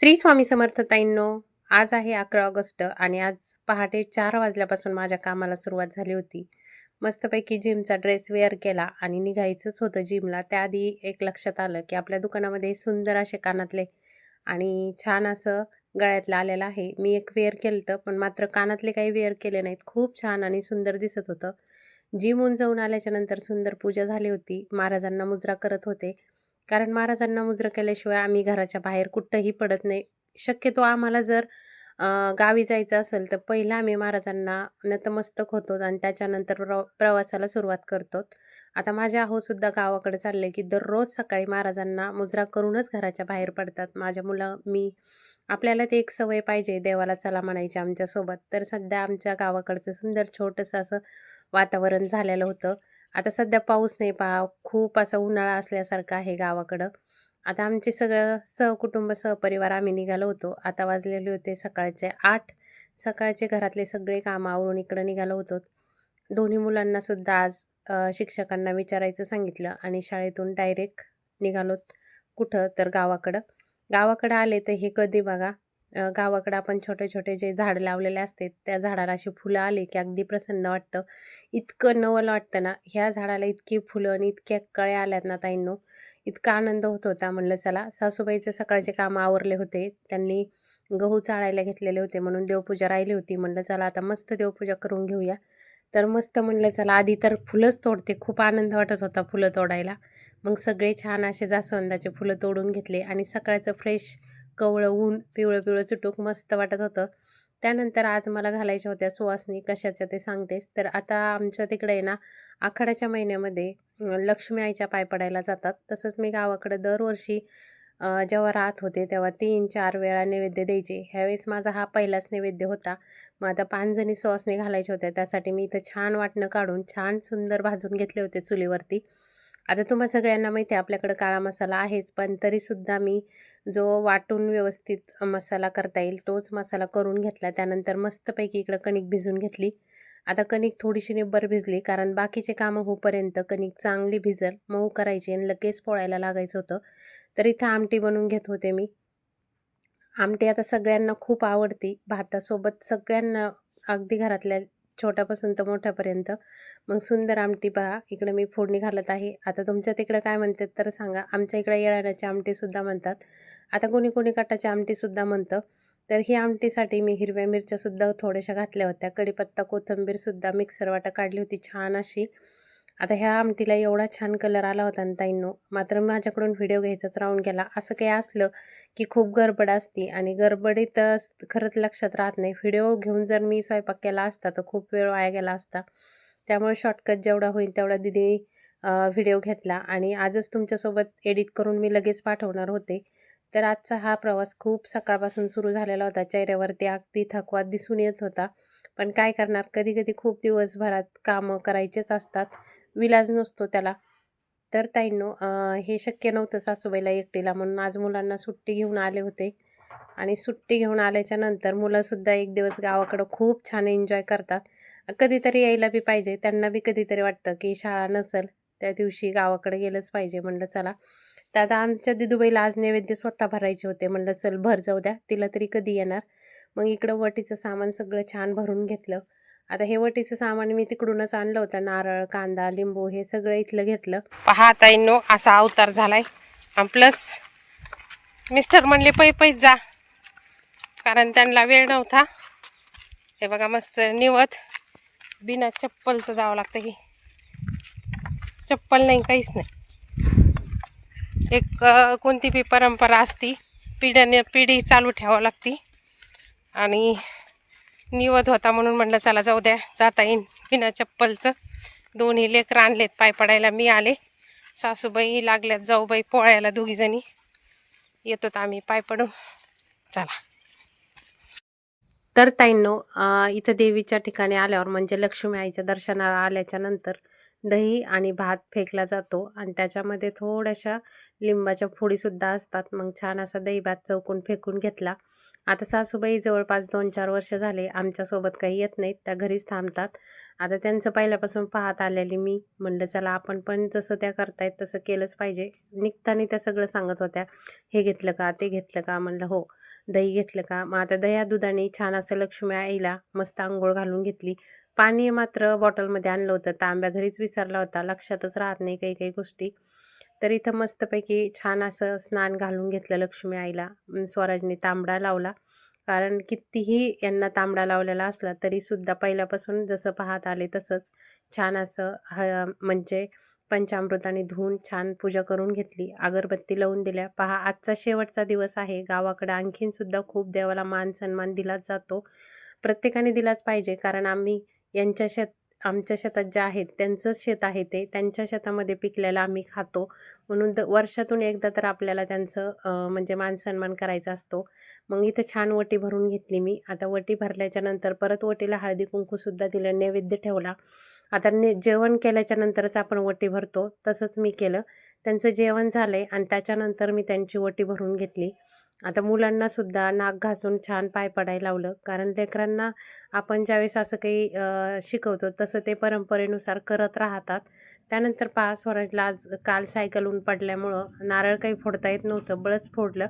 श्री स्वामी समर्थ ताईंनो. आज आहे 11 ऑगस्ट आणि आज पहाटे 4 वाजल्यापासून माझ्या कामाला सुरुवात झाली होती. मस्तपैकी जिमचा ड्रेस वेअर केला आणि निघायचंच होतं जिमला. त्याआधी एक लक्षात आलं की आपल्या दुकानामध्ये सुंदर असे कानातले आणि छान असं गळ्यातलं आलेलं आहे. मी एक वेअर केलं होतं, पण मात्र कानातले काही वेअर केले नाहीत. खूप छान आणि सुंदर दिसत होतं. जिमहून जाऊन आल्याच्यानंतर सुंदर पूजा झाली होती. महाराजांना मुजरा करत होते. कारण महाराजांना मुजरा केल्याशिवाय आम्ही घराच्या बाहेर कुठंही पडत नाही. शक्यतो आम्हाला जर गावी जायचं असेल तर पहिलं आम्ही महाराजांना नतमस्तक होतो आणि त्याच्यानंतर प्रवासाला सुरुवात करतो. आता माझ्या आहोसुद्धा गावाकडे चालले की दररोज सकाळी महाराजांना मुजरा करूनच घराच्या बाहेर पडतात. माझ्या मुलं, मी. आपल्याला ते एक सवय पाहिजे देवाला चला म्हणायची आमच्यासोबत. तर सध्या आमच्या गावाकडचं सुंदर छोटंसं असं वातावरण झालेलं होतं. आता सध्या पाऊस नाही पहा, खूप असा उन्हाळा असल्यासारखं आहे गावाकडं. आता आमचे सगळं सहकुटुंब, सहपरिवार आम्ही निघालो होतो. आता वाजलेले होते सकाळचे 8. सकाळचे घरातले सगळे कामं आवरून इकडं निघालो होतो. दोन्ही मुलांनासुद्धा आज शिक्षकांना विचारायचं सांगितलं आणि शाळेतून डायरेक्ट निघालोत. कुठं तर गावाकडं. गावाकडं आले तर हे कधी बघा, गावाकडं आपण छोटे-छोटे जे झाडं लावलेले असते, त्या झाडाला अशी फुलं आली की अगदी प्रसन्न वाटतं. इतकं नवल वाटतं ना, ह्या झाडाला इतकी फुलं आणि इतक्या कळ्या आल्यात ना ताईंनो, इतका आनंद होत होता. म्हणलं चला, सासूबाईचे सकाळचे कामं आवरले होते. त्यांनी गहू चाळायला घेतलेले होते म्हणून देवपूजा राहिली होती. म्हणलं चला आता मस्त देवपूजा करून घेऊया. तर मस्त म्हणलं चला आधी तर फुलंच तोडते. खूप आनंद वाटत होता फुलं तोडायला. मग सगळे छान असे जास्वंदाचे फुलं तोडून घेतले आणि सकाळचं फ्रेश कवळं ऊन, पिवळं-पिवळं चुटूक मस्त वाटत होतं. त्यानंतर आज मला घालायच्या होत्या सुवासिनी, कशाच्या ते सांगतेच. तर आता आमच्या तिकडे आहे ना, आखाड्याच्या महिन्यामध्ये लक्ष्मी आईच्या पाय पडायला जातात. तसंच मी गावाकडे दरवर्षी जेव्हा राहत होते तेव्हा 3-4 वेळा नैवेद्य द्यायचे. ह्यावेळेस माझा हा पहिलाच नैवेद्य होता. मग आता 5 जणी सुवासिनी घालायच्या होत्या. त्यासाठी मी इथं छान वाटणं काढून छान सुंदर भाजून घेतले होते चुलीवरती. आता तुम्हा सगळ्यांना माहिती आहे आपल्याकडं काळा मसाला आहेच, पण तरीसुद्धा मी जो वाटून व्यवस्थित मसाला करता येईल तोच मसाला करून घेतला. त्यानंतर मस्तपैकी इकडं कणिक भिजवून घेतली. आता कणिक थोडीशी निब्बर भिजली कारण बाकीचे कामं होईपर्यंत कणिक चांगली भिजल, मऊ करायची आणि लगेच पोळायला लागायचं होतं. तर इथं आमटी बनवून घेत होते मी. आमटी आता सगळ्यांना खूप आवडती. भातासोबत सगळ्यांना, अगदी घरातल्या छोट्यापासून तर मोठ्यापर्यंत. मग सुंदर आमटी पहा, इकडे मी फोडणी घालत आहे. आता तुमच्या तिकडं काय म्हणतात तर सांगा. आमच्या इकडे येळाण्याची आमटीसुद्धा म्हणतात. आता कोणी कोणी कटाची आमटीसुद्धा म्हणतं. तर ही आमटीसाठी मी हिरव्या मिरच्यासुद्धा थोड्याशा घातल्या होत्या. कढीपत्ता, कोथिंबीरसुद्धा मिक्सर वाटा काढली होती छान अशी. आता ह्या आमटीला एवढा छान कलर आला होता ना ताईंनो, मात्र माझ्याकडून व्हिडिओ घ्यायचाच राहून गेला. असं काही असलं की खूप गडबड असते आणि गडबडीत खरंच लक्षात राहत नाही. व्हिडिओ घेऊन जर मी स्वयंपाक केला असता तर खूप वेळ वाया गेला असता. त्यामुळे शॉर्टकट जेवढा होईल तेवढा दीदीने व्हिडिओ घेतला आणि आजच तुमच्यासोबत एडिट करून मी लगेच पाठवणार होते. तर आजचा हा प्रवास खूप सकाळपासून सुरू झालेला होता. चेहऱ्यावरती अगदी थकवा दिसून येत होता. पण काय करणार, कधी-कधी खूप दिवसभरात कामं करायचेच असतात. विलाज नसतो त्याला. तर ताईंनो, हे शक्य नव्हतं सासूबाईला एकटीला, म्हणून आज मुलांना सुट्टी घेऊन आले होते आणि सुट्टी घेऊन आल्याच्या नंतर मुलंसुद्धा एक दिवस गावाकडं खूप छान एन्जॉय करतात. कधीतरी यायला बी पाहिजे. त्यांना बी कधीतरी वाटतं की शाळा नसेल त्या दिवशी गावाकडे गेलंच पाहिजे. म्हणलं चला. तर आता आमच्या दिदूबाईला आज नैवेद्य स्वतः भरायचे होते. म्हणलं चल भर जाऊ द्या, तिला तरी कधी येणार. मग इकडं वटीचं सामान सगळं छान भरून घेतलं. आता हे वटीचं सामान मी तिकडूनच आणलं होतं. नारळ, कांदा, लिंबू हे सगळं इथलं घेतलं. पहा ताईंनो, असा अवतार झालाय. प्लस मिस्टर म्हणले पैच जा, कारण त्यांना वेळ नव्हता. हे बघा मस्त निवत बिना चप्पलचं जावं लागतं. की चप्पल नाही, काहीच नाही. एक कोणती बी परंपरा असती, पिढ्याने पिढी चालू ठेवावं लागती. आणि निवत होता म्हणून म्हणलं चला जाऊ द्या, जाता येईन बिना चप्पलचं. दोन्ही लेकरं आणलेत पाय पडायला. मी आले, सासूबाई लागल्यात जाऊबाई पोळ्याला, दोघीजणी येतोत आम्ही पाय पडून. चला. तर ताईंनो, इथं देवीच्या ठिकाणी आल्यावर म्हणजे लक्ष्मी आईच्या दर्शनाला आल्याच्या नंतर दही आणि भात फेकला जातो आणि त्याच्यामध्ये थोड्याशा लिंबाच्या फोडीसुद्धा असतात. मग छान असा दही भात चौकून फेकून घेतला. आता सासूबाई जवळपास 2-4 वर्ष झाले आमच्यासोबत काही येत नाहीत, त्या घरीच थांबतात. आता त्यांचं पहिल्यापासून पाहत आलेली मी म्हणलं चला आपण पण जसं त्या करतायत तसं केलंच पाहिजे. निघताना त्या सगळं सांगत होत्या, हे घेतलं का, ते घेतलं का? म्हणलं हो. दही घेतलं का? मग आता दह्या-दुधाने छान असं लक्ष्मी आईला मस्त अंघोळ घालून घेतली. पाणी मात्र बॉटलमध्ये आणलं होतं, तांब्या घरीच विसरला होता, लक्षातच राहत नाही काही काही गोष्टी. तर इथं मस्तपैकी छान असं स्नान घालून घेतलं लक्ष्मी आईला. स्वराजने तांबडा लावला, कारण कितीही यांना तांबडा लावलेला असला तरीसुद्धा पहिल्यापासून जसं पाहत आले तसंच छान असं म्हणजे पंचामृताने धुवून छान पूजा करून घेतली, अगरबत्ती लावून दिल्या. पहा आजचा शेवटचा दिवस आहे. गावाकडं आणखीनसुद्धा खूप देवाला मान सन्मान दिलाच जातो. प्रत्येकाने दिलाच पाहिजे, कारण आम्ही आमच्या शेतात जे आहेत त्यांचंच शेत आहे ते. त्यांच्या शेतामध्ये पिकलेलं आम्ही खातो. म्हणून वर्षातून एकदा तर आपल्याला त्यांचं म्हणजे मानसन्मान करायचा असतो. मग इथं छान वटी भरून घेतली मी. आता वटी भरल्याच्या नंतर परत वटीला हळदी कुंकूसुद्धा दिलं, नैवेद्य ठेवला. आता जेवण केल्याच्या नंतरच आपण वटी भरतो, तसंच मी केलं. त्यांचं जेवण झालं आहे आणि त्याच्यानंतर मी त्यांची वटी भरून घेतली. आता मुलांनासुद्धा नाक घासून छान पाय पडायला लावलं, कारण लेकरांना आपण ज्यावेळेस असं काही शिकवतो तसं ते परंपरेनुसार करत राहतात. त्यानंतर पहा स्वराजला आज काल सायकलहून पडल्यामुळं नारळ काही फोडता येत नव्हतं, बळच फोडलं.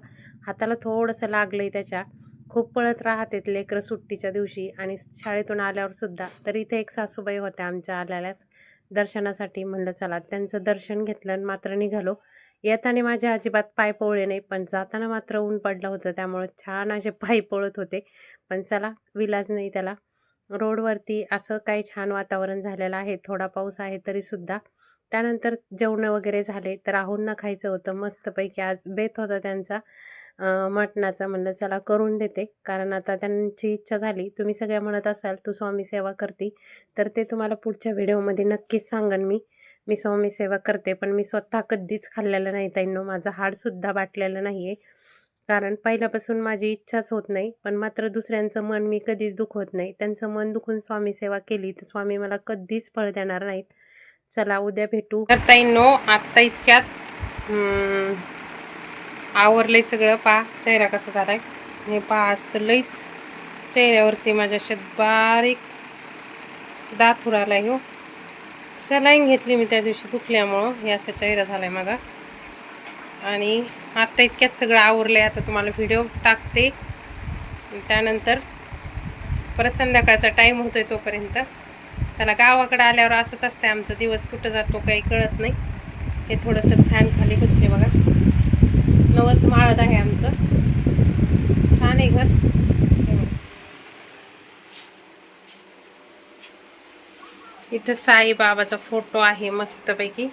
हाताला थोडंसं लागलं आहे त्याच्या. खूप पळत राहतात लेकरं सुट्टीच्या दिवशी आणि शाळेतून आल्यावरसुद्धा. तर इथे एक सासूबाई होत्या आमच्या आलेल्याच दर्शनासाठी. म्हणलं चला त्यांचं दर्शन घेतलं आणि मात्र निघालो. येताना माझे अजिबात पाय पोळले नाही, पण जाताना मात्र ऊन पडलं होतं, त्यामुळे छान असे पाय पळत होते. पण चला विलाज नाही त्याला. रोडवरती असं काही छान वातावरण झालेलं आहे, थोडा पाऊस आहे तरीसुद्धा. त्यानंतर जेवणं वगैरे झाले, तर राहुलना खायचं होतं मस्तपैकी. आज बेत होता त्यांचा मटणाचा. म्हणलं चला करून देते, कारण आता त्यांची इच्छा झाली. तुम्ही सगळ्या म्हणत असाल तू स्वामी सेवा करते, तर ते तुम्हाला पुढच्या व्हिडिओमध्ये नक्कीच सांगेन मी. मी स्वामी सेवा करते, पण मी स्वतः कधीच खाल्लेलं नाही ताईंनो. माझं हाडसुद्धा बाटलेलं नाही आहे, कारण पहिल्यापासून माझी इच्छाच होत नाही. पण मात्र दुसऱ्यांचं मन मी कधीच दुखवत नाही. त्यांचं मन दुखून स्वामी सेवा केली तर स्वामी मला कधीच फळ देणार नाहीत. चला उद्या भेटू. तर ताईंनो आत्ता इतक्यात आवरलंय सगळं. पहा चेहरा कसा झालाय, हे पहा. आज तर लईच चेहऱ्यावरती माझ्या बारीक दात उरालाय हो. सलाईन घेतली मी त्या दिवशी दुखल्यामुळं, हे असा चेहरा झालाय माझा. आणि आत्ता इतक्यात सगळं आवरलंय. आता तुम्हाला व्हिडिओ टाकते, त्यानंतर परत संध्याकाळचा टाईम होतोय तोपर्यंत. चला गावाकडे आल्यावर असंच असतं आमचं, दिवस कुठं जातो काही कळत नाही. हे थोडंसं फॅन खाली बसले बघा, नवच माळद आहे आमचं, छान आहे घर. इथं साईबाबाचा फोटो आहे मस्तपैकी.